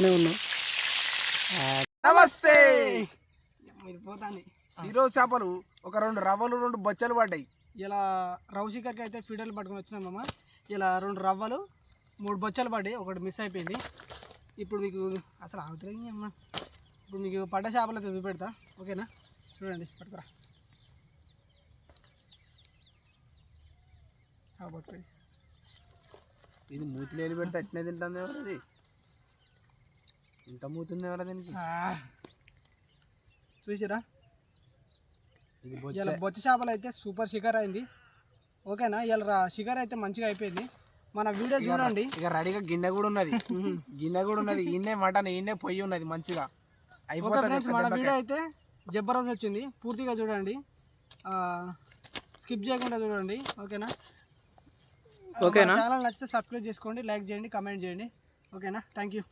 ఇంట్లోనే ఉన్నాం. నమస్తే. ఇది పోతాంది. ఈరోజు చేపలు ఒక 2 రవ్వలు 2 బొచ్చలు పడ్డాయి. ఇలా రవ్వ చికెన్కి అయితే ఫీడర్లు పట్టుకొని వచ్చినామమ్మ. ఇలా 2 రవ్వలు 3 బొచ్చలు పడ్డాయి, ఒకటి మిస్ అయిపోయింది. ఇప్పుడు మీకు అసలు ఆగుతుంది అమ్మ. ఇప్పుడు మీకు పడ్డ చేపలు అయితే చూపెడతా, ఓకేనా? చూడండి, పట్టుకురా. చేప పట్టుకోండి. ఇది మూతిలో వెళ్ళి పెడితే అట్నే తింటుంది ఎవరు? అది ఇంత మూతుంది ఎవరు దీనికి? చూసిరా, ఇలా బొచ్చ చేపలు అయితే సూపర్ షికార్ అయింది, ఓకేనా? ఇలా షికార్ అయితే మంచిగా అయిపోయింది. మన వీడియో చూడండి. ఇక రెడీగా గిన్నె కూడా ఉన్నది, గిన్నె కూడా ఉన్నది. ఈయనే మటన్, ఈయనే పొయ్యి ఉన్నది, మంచిగా అయిపోతుంది. మన వీడియో అయితే జబర్దస్త్ వచ్చింది, పూర్తిగా చూడండి, స్కిప్ చేయకుండా చూడండి, ఓకేనా? ఛానల్ నచ్చితే సబ్స్క్రైబ్ చేసుకోండి, లైక్ చేయండి, కామెంట్ చేయండి, ఓకేనా? Thank you.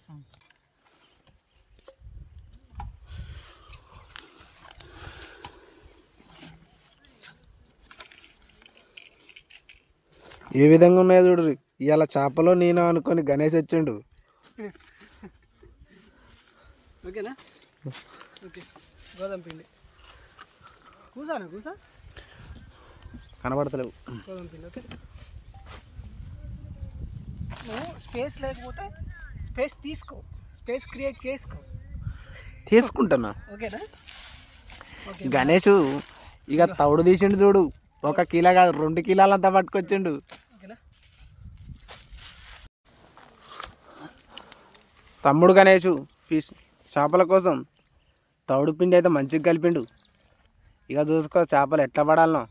ఏ విధంగా ఉన్నాయో చూడు. ఇవాళ చేపలో నేను అనుకొని గణేష్ వచ్చిండు, ఓకేనా? ఓకే, గోధుమ పిండి కూసా కనబడతలేవు. గోధుమ పిండి, ఓకే. నువ్వు స్పేస్ లేకపోతే స్పేస్ తీసుకో, స్పేస్ క్రియేట్ తీసుకుంటున్నా, ఓకేనా? గణేష్ ఇక తౌడు తీసిండు చూడు. 1 కిలో కాదు 2 కిలోలంతా పట్టుకొచ్చిండు. తమ్ముడు గణేష్ ఫిష్ చేపల కోసం తౌడు పిండి అయితే మంచిగా కలిపిండు. ఇక చూసుకో చేపలు ఎట్లా పడాలనో.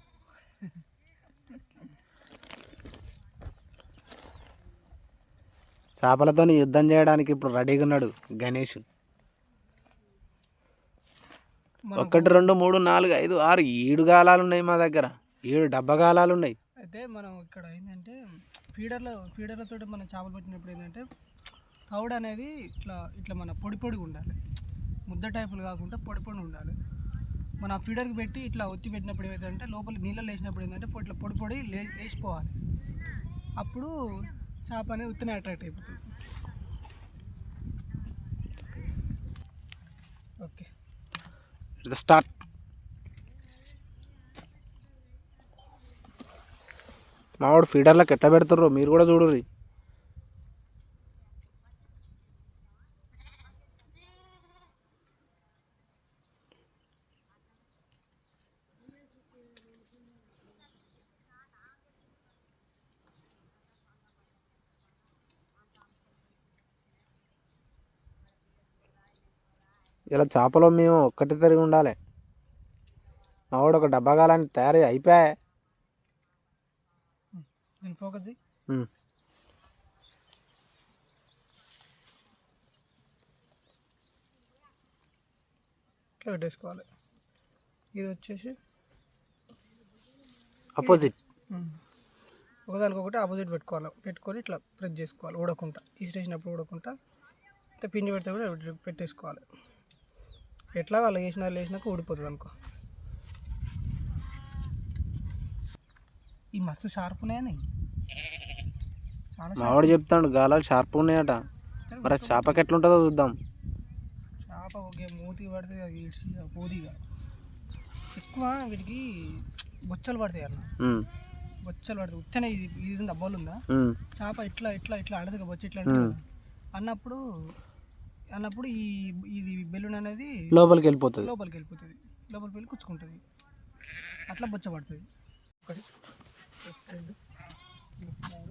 చేపలతో యుద్ధం చేయడానికి ఇప్పుడు రెడీగా ఉన్నాడు గణేష్. 1 2 3 4 5 6 7 గాలాలు ఉన్నాయి మా దగ్గర, 7 డబ్బా గాలాలు ఉన్నాయి. అయితే మనం ఇక్కడ ఏంటంటే ఫీడర్లతో మనం చేపలు పట్టినప్పుడు ఏంటంటే తౌడు అనేది ఇట్లా మన పొడిగా ఉండాలి, ముద్ద టైపులు కాకుండా పొడి ఉండాలి. మన ఫీడర్కి పెట్టి ఇట్లా ఒత్తి పెట్టినప్పుడు ఏమైందంటే లోపల నీళ్ళలో వేసినప్పుడు ఏంటంటే ఇట్లా పొడి లేచిపోవాలి. అప్పుడు చేప అనేది ఉత్తనే అట్రాక్ట్ అయిపోతుంది. Okay, start. మావాడు ఫీడర్లకు ఎట్లా పెడతారో మీరు కూడా చూడుర్రి. ఇలా చేపలో మేము ఒక్కటి తిరిగి ఉండాలి. మావాడు ఒక డబ్బా కాలాన్ని తయారీ అయిపోయా. ఫోకస్ ఇట్లా పెట్టేసుకోవాలి. ఇది వచ్చేసి అపోజిట్, ఒకదానికొకటి ఆపోజిట్ పెట్టుకొని ఇట్లా ప్రెస్ చేసుకోవాలి. ఊడకుండా ఇసిరేసినప్పుడు ఊడకుండా పిండి పెడితే కూడా పెట్టేసుకోవాలి. ఎట్లా వాళ్ళు వేసినాక ఊడిపోతుంది అనుకో. ఈ మస్తు షార్ప్ ఉన్నాయని మావాడు చెప్తాడు గాలాలు షార్ప్ ఉన్నాయట. మరి చేపకి ఎట్లుంటుందో చూద్దాం. చేప ఒకే మూతి పడితే అది పోదిగా ఎక్కువ వీటికి బొచ్చలు పడతాయి అన్న. బొచ్చలు పడతాయి ఉత్తనే. ఇది ఉందా, బౌల్ ఉందా, చేప ఇట్లా ఆడదుగా బొచ్చ ఇట్లా అన్నప్పుడు ఇది బెలూన్ అనేది లోపలికి వెళ్ళిపోతుంది, లోపలికి వెళ్ళి కుచ్చుకుంటుంది, అట్లా బొచ్చ పడుతుంది. 1 2 3 4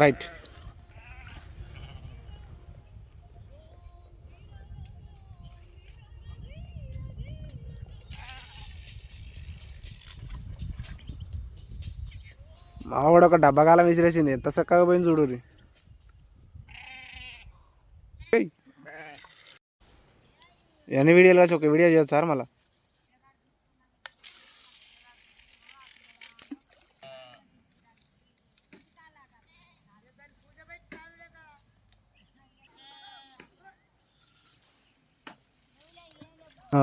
రైట్. మావాడు ఒక డబ్బకాలం విసిరేసింది, ఎంత చక్కగా పోయింది చూడుర్రి. ఎన్ని వీడియోలు వచ్చి ఒక వీడియో చేయొచ్చు సార్ మళ్ళీ.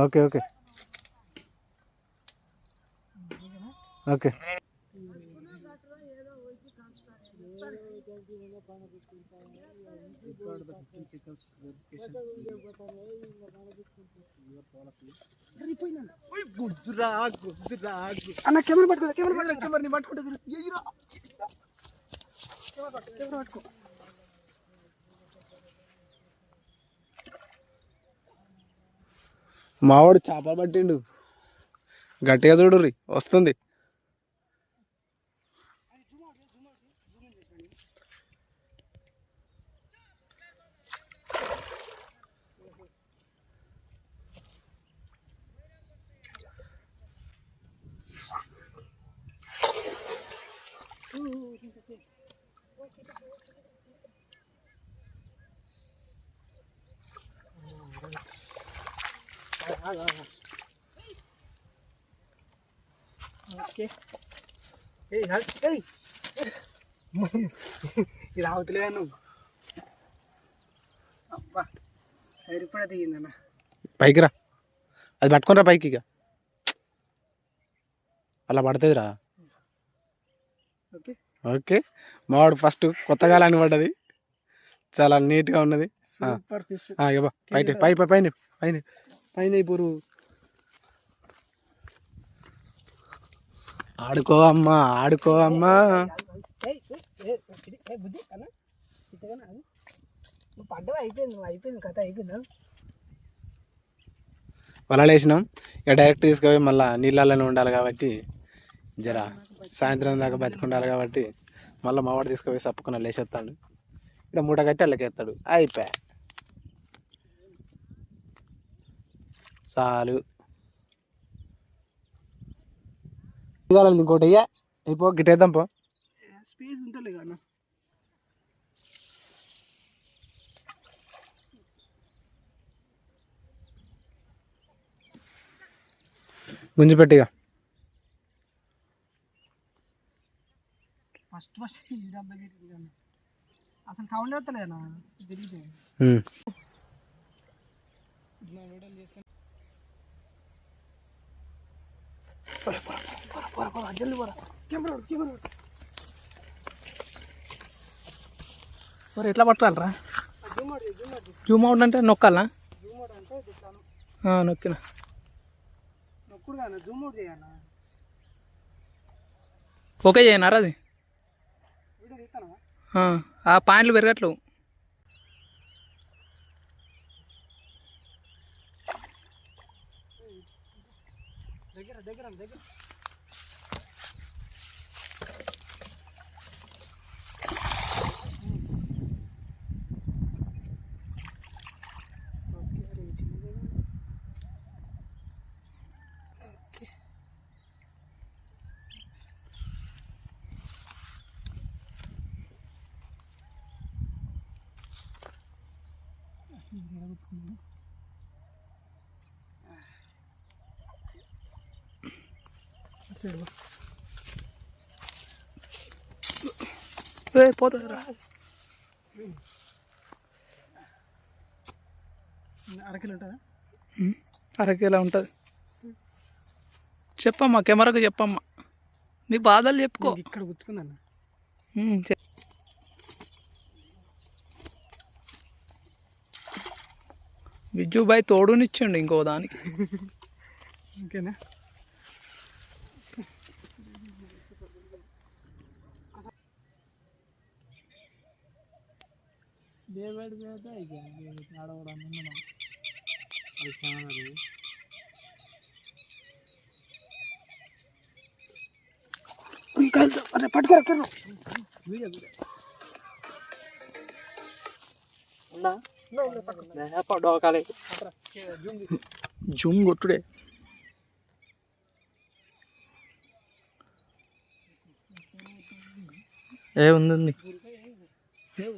Okay okay okay. అన్న కెమెరా పట్టుకో, కెమెరా పట్టుకుంటుంది. కెమెరా పట్టుకో. మావాడు చేప పట్టిండు, గట్టిగా చూడుర్రి వస్తుంది. ఓకే, ఇది ఆవుతలేదా నువ్వు? అబ్బా సరిపడా దిగిందన్న. పైకి రా, అది పట్టుకునిరా పైకి. ఇక అలా పడుతుందిరా. ఓకే ఓకే, మావాడు ఫస్ట్ కొత్తగా అని పడ్డది, చాలా నీట్గా ఉన్నది. Super fish. పైన పైన పైన పైన పైన ఇప్పుడు ఆడుకో అమ్మా, ఆడుకో అమ్మా. బుద్ధి అన్న నువ్వు పడ్డది, అయిపోయింది కథ అయిపోయిందా? వలలు వేసినాం, ఇక డైరెక్ట్ తీసుకుపోయి మళ్ళీ నీళ్ళలోనే ఉండాలి కాబట్టి, జర సాయంత్రం దాకా బతికుండాలి కాబట్టి మళ్ళీ మావాడు తీసుకుపోయి సప్పుకున్న లేచేస్తాడు. ఇక్కడ మూట కట్టి అల్లకెత్తాడు, అయిపోయా చాలు. ఇంకోటి అయ్యా అయిపో, గిట్టేద్దాం పో. స్పేస్ ఉంటుంది కదా. గుంజిపెట్టిగా ఫస్ట్ అసలు సౌండ్ వస్తలేనా తిరిగితే. మరి ఎట్లా పట్టాలరా? జూమ్ అవుట్ అంటే నొక్కాలా? నొక్కిన నొక్కుడు కానీ జూమ్ అవుట్ చేయాలి. ఓకే చేయనారా అది? వీడియో తీస్తానా? ఆ పాయింట్లు పెరగట్లేవు. దగ్గర దగ్గర దగ్గర పోతుందిరా. అరకిలో ఉంటుందా? అరకేలా ఉంటుంది. చెప్పమ్మా, కెమెరాకు చెప్పమ్మా, నీ బాధలు చెప్పుకో. ఇక్కడ గుచ్చుకుందన్న. విజ్జుబాయ్ తోడునిచ్చండి ఇంకో దానికి. ఓకేనా? పట్టుకోరా జూమ్ కొట్టుడే. ఉంది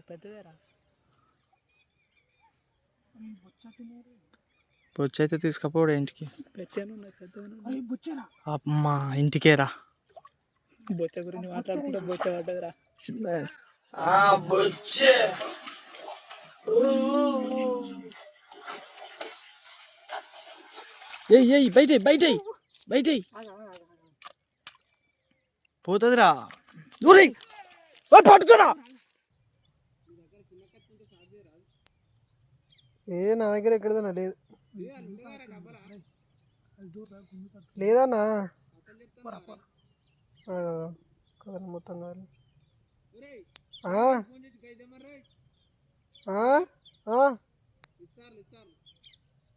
పెద్దదేరా. బొచ్చ అయితే తీసుకపోడు ఇంటికి. అమ్మా ఇంటికేరా. బొచ్చ గురించి మాట్లాడుకుంటే బొచ్చ పడ్డదిరా. బొచ్చే ఏయ్ బయట పోతుందిరా. పట్టుకురా. నా దగ్గర ఎక్కడదన్నా లేదు లేదన్నా కదన్న మొత్తం కాదు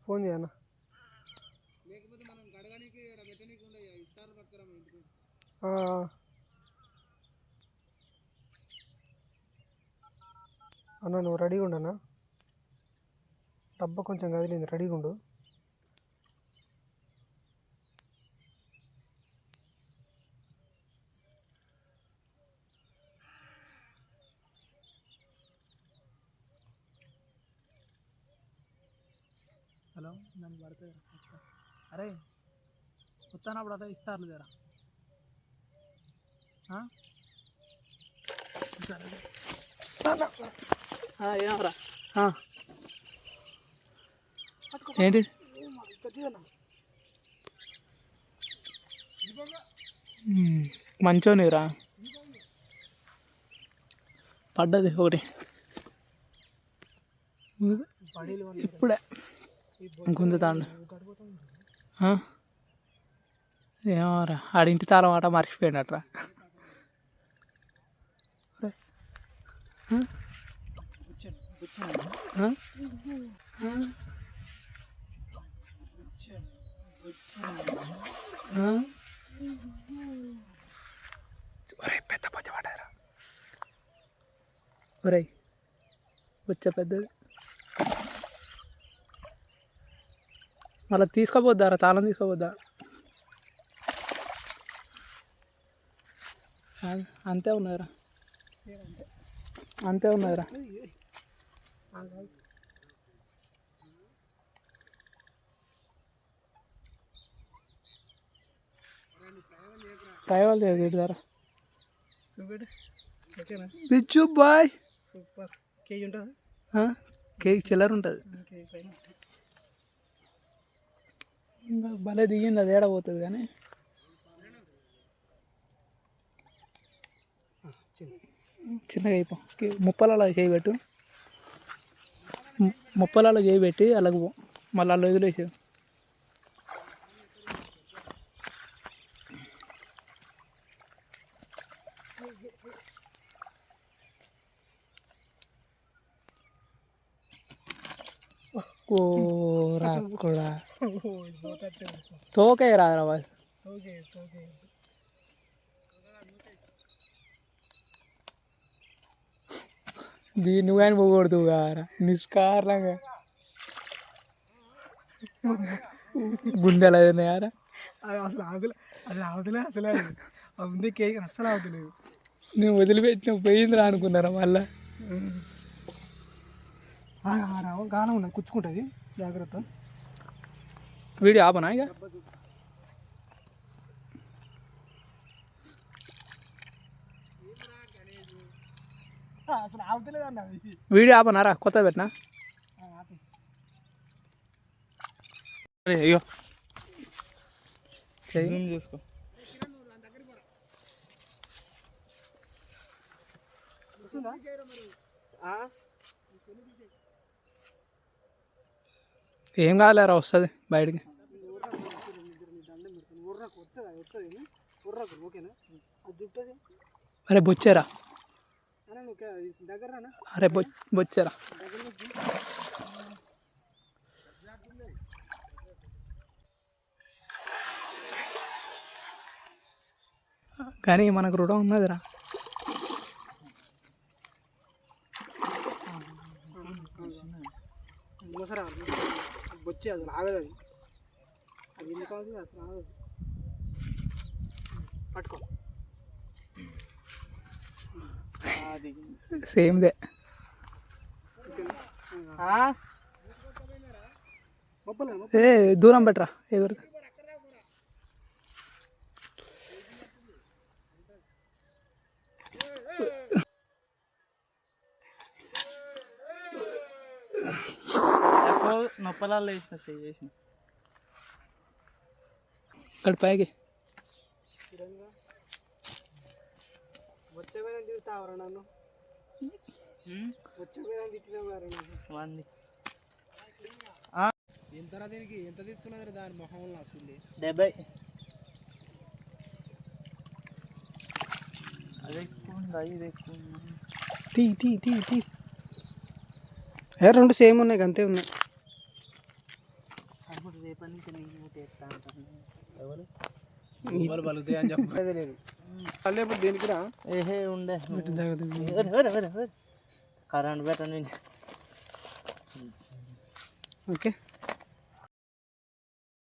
ఫోన్ చేయన్నా అన్న నువ్వు రెడీగా ఉండన్నా డబ్బా కొంచెం కదిలింది రెడీగా ఉండు హలో నన్ను పడుతుంది అరే వస్తానప్పుడు అదే ఇస్తారు జరా ఏమరా ఏంటి మంచోనిరా పడ్డది ఒకటి ఇప్పుడే గుంజుతాండు ఏమోరా ఆడింటి తాళం ఆట మర్చిపోయినట్రా ఒరే పెద్ద బొచ్చ పడ్డారా ఒరే బొచ్చ పెద్దది మళ్ళీ తీసుకోపోద్దారా తాళం తీసుకోపోద్దా అంతే ఉన్నదిరా అంతే ఉన్నదిరా ట్రైవల్ చేయరా బిచ్చు బాయ్ సూపర్ కేజీ ఉంటుందా కేక్ చిల్లర ఉంటుంది ఇంకా భలే దిగింది అది ఏడబోతుంది కానీ చిన్నగా అయిపో ముప్పలలో చేయబెట్టు ముప్పలలో చేయబెట్టి అలాగ మళ్ళీ అలా వదిలేసి కూర కూడా తోకే రాదురా బాయ్ దీన్ని కానీ పోకూడదు కారా నిష్కారణంగా గుండెలు అయినాయారా అసలు అవతలే అసలు ఉంది కేక్ అస్సలు అవతలేదు నేను వదిలిపెట్టిన పోయిందిరా అనుకున్నారా మళ్ళా గానం ఉన్నది కుచ్చుకుంటుంది జాగ్రత్త వీడియో ఆపనా ఇక అసలు అవతలేదు అన్న వీడియో ఆపనారా కొత్త పెట్టినా అయ్యో జూమ్ చేసుకో ఏం కావాలేరా వస్తుంది బయటికి అరే బొచ్చారా అరే బొచ్చారా కానీ మనకు రుణం ఉన్నదిరా వచ్చి అసలు ఆగదు అది అది ఎందుకు అవుతుంది అసలు ఆగదు పట్టుకో సేమ్దే ఏ దూరం పెట్టరా ఎదురు నొప్పలాల్లో వేసిన చేసిన ఇక్కడ పైకి వచ్చే వేరే తిరుగుతావరా నన్ను వచ్చే వేరే తిట్టినావు గారు నన్ను ఎంతరా దీనికి ఎంత తీసుకున్నది దాని మొహంలో అసలు 70. అది ఎక్కువ ఉందా ఇది ఎక్కువ ఉందా? తీ తీ తీ తీ రెండు సేమ్ ఉన్నాయి అంతే ఉన్నాయి. అప్పుడు రేపటి నుంచి నీళ్ళు మూట ఎత్తా అంటాను. ఎవరు వాళ్ళు బలుగుతాయి అని చెప్పేది లేదు. లేకపోతే దీనికి రా ఏహే ఉండే జాగ్రత్త. కరెంట్ పెట్టండి. ఓకే.